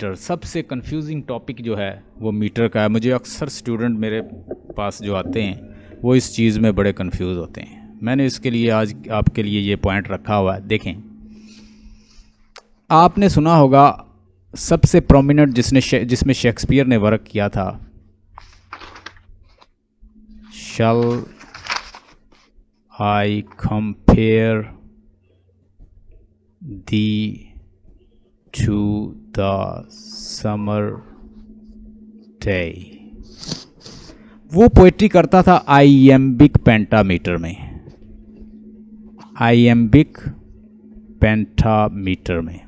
Metre, सबसे confusing topic जो है वो मीटर का है। मुझे अक्सर स्टूडेंट मेरे पास जो आते हैं वो इस चीज़ में बड़े कंफ्यूज होते हैं। मैंने इसके लिए आज आपके लिए ये पॉइंट रखा हुआ है। देखें, आपने सुना होगा सबसे प्रोमिनेंट जिसमें शेक्सपियर ने वर्क किया था, shall I compare thee to the summer day. वो पोएट्री करता था आइएम्बिक पेंटामीटर में, आइएम्बिक पेंटामीटर में।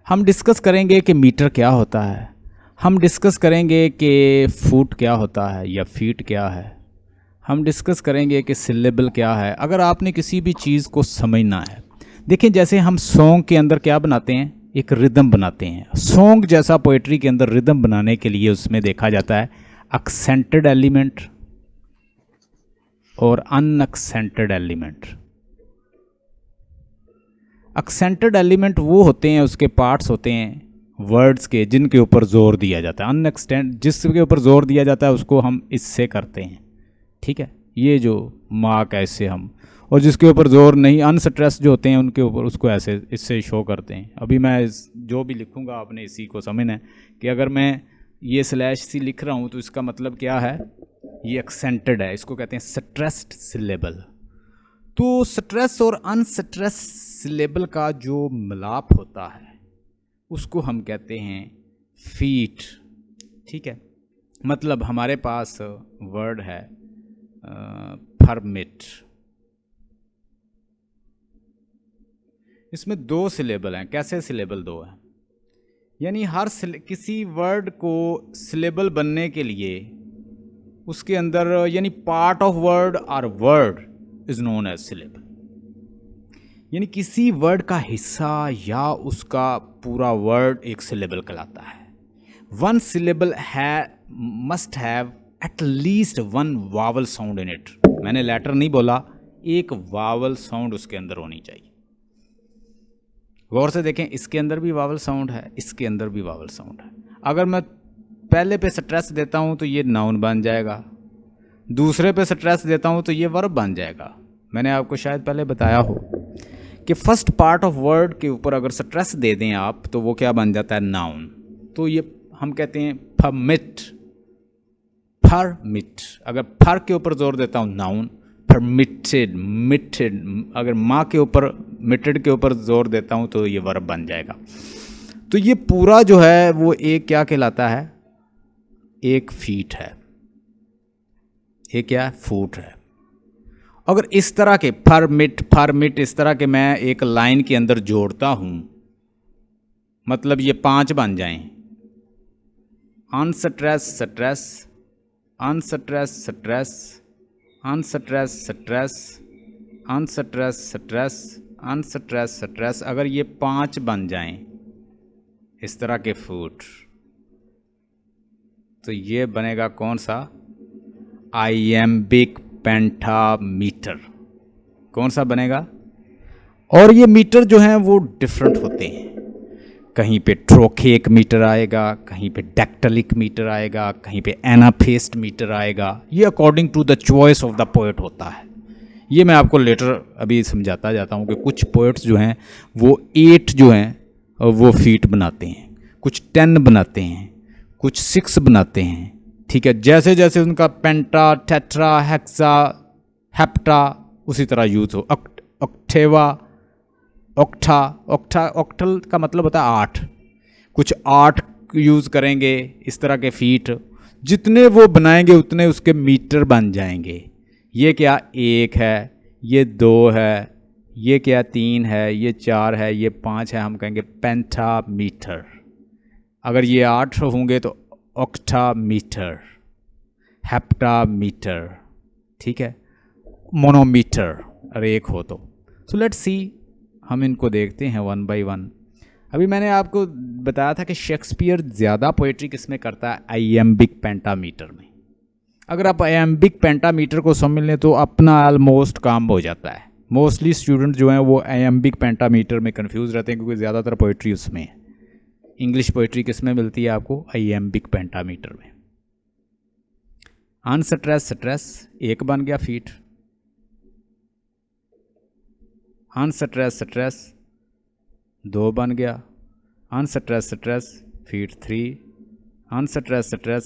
हम डिस्कस करेंगे कि मीटर क्या होता है, हम डिस्कस करेंगे कि फुट क्या होता है या फीट क्या है, हम डिस्कस करेंगे कि सिलेबल क्या है। अगर आपने किसी भी चीज़ को समझना है, देखिए जैसे हम सॉन्ग के अंदर क्या बनाते हैं, एक रिदम बनाते हैं। सॉन्ग जैसा पोएट्री के अंदर रिदम बनाने के लिए उसमें देखा जाता है एक्सेंटेड एलिमेंट और अनएक्सेंटेड एलिमेंट। एक्सेंटेड एलिमेंट वो होते हैं, उसके पार्ट्स होते हैं वर्ड्स के जिनके ऊपर जोर दिया जाता है। अनएक्सटेंट जिसके ऊपर जोर दिया जाता है उसको हम इससे करते हैं, ठीक है। ये जो मार्क ऐसे हम, और जिसके ऊपर जोर नहीं, अनस्ट्रेस जो होते हैं उनके ऊपर उसको ऐसे इससे शो करते हैं। अभी मैं जो भी लिखूंगा आपने इसी को समझना है कि अगर मैं ये स्लैश सी लिख रहा हूँ तो इसका मतलब क्या है, ये एक्सेंटेड है, इसको कहते हैं स्ट्रेस्ड सिलेबल। तो स्ट्रेस और अनस्ट्रेस सिलेबल का जो मिलाप होता है उसको हम कहते हैं फीट, ठीक है। मतलब हमारे पास वर्ड है परमिट, इसमें 2 सिलेबल हैं। कैसे सिलेबल 2 हैं, यानी हर किसी वर्ड को सिलेबल बनने के लिए उसके अंदर, यानी पार्ट ऑफ वर्ड और word is known as syllable. यानी किसी वर्ड का हिस्सा या उसका पूरा वर्ड एक सिलेबल कहलाता है। वन सिलेबल है must have at least 1 vowel sound in it. मैंने लेटर नहीं बोला, एक वावल साउंड उसके अंदर होनी चाहिए। गौर से देखें, इसके अंदर भी वावल साउंड है, इसके अंदर भी वावल साउंड है। अगर मैं पहले पे स्ट्रेस देता हूं तो ये नाउन बन जाएगा, दूसरे पे स्ट्रेस देता हूं तो ये वर्ब बन जाएगा। मैंने आपको शायद पहले बताया हो कि फर्स्ट पार्ट ऑफ वर्ड के ऊपर अगर स्ट्रेस दे दें आप तो वो क्या बन जाता है, नाउन। तो ये हम कहते हैं परमिट, परमिट। अगर फर के ऊपर जोर देता हूँ नाउन, परमिटेड, मिटेड। अगर माँ के ऊपर, मिटेड के ऊपर जोर देता हूँ तो ये वर्ब बन जाएगा। तो ये पूरा जो है वो एक क्या कहलाता है, एक फीट है, ये क्या फुट है। अगर इस तरह के परमिट, परमिट इस तरह के मैं एक लाइन के अंदर जोड़ता हूं, मतलब ये 5 बन जाएं, unstress stress, unstress stress, unstress stress, unstress stress, unstress stress. अगर ये 5 बन जाएं इस तरह के फुट, तो ये बनेगा कौन सा, आइएम्बिक पेंटामीटर। कौन सा बनेगा। और ये मीटर जो हैं वो डिफरेंट होते हैं, कहीं पे ट्रोकेक मीटर आएगा, कहीं पे डेक्टलिक मीटर आएगा, कहीं पे एनाफेस्ट मीटर आएगा। ये according to the choice of the poet होता है। ये मैं आपको लेटर अभी समझाता जाता हूँ कि कुछ पोएट्स जो हैं वो 8 जो हैं वो फीट बनाते हैं, कुछ 10 बनाते हैं, कुछ 6 बनाते हैं, ठीक है। जैसे जैसे उनका पेंटा, टेट्रा, हेक्सा, हेप्टा उसी तरह यूज हो। ऑक्टेवा, ऑक्टा, ऑक्टल का मतलब होता है 8, कुछ 8 यूज़ करेंगे इस तरह के फीट। जितने वो बनाएंगे उतने उसके मीटर बन जाएंगे। ये क्या 1 है, ये 2 है, ये क्या 3 है, ये 4 है, ये 5 है, हम कहेंगे पेंटामीटर। अगर ये 8 होंगे तो ऑक्टामीटर, हेप्टामीटर, ठीक है, मोनोमीटर अगर 1 हो तो। सो लेट्स सी, हम इनको देखते हैं 1 बाय 1। अभी मैंने आपको बताया था कि शेक्सपियर ज़्यादा पोएट्री किस में करता है, आइएम्बिक पेंटामीटर में। अगर आप आइएम्बिक पेंटामीटर को समझ लें तो अपना ऑलमोस्ट काम हो जाता है। मोस्टली स्टूडेंट जो हैं वो आयम्बिक पेंटामीटर में कंफ्यूज रहते हैं, क्योंकि ज़्यादातर पोइट्री उसमें है। इंग्लिश पोइट्री किस में मिलती है आपको? आयम्बिक पेंटामीटर में। अनस्ट्रेस स्ट्रेस एक बन गया फीट, अनस्ट्रेस स्ट्रेस दो बन गया, unstress stress feet 3, unstress stress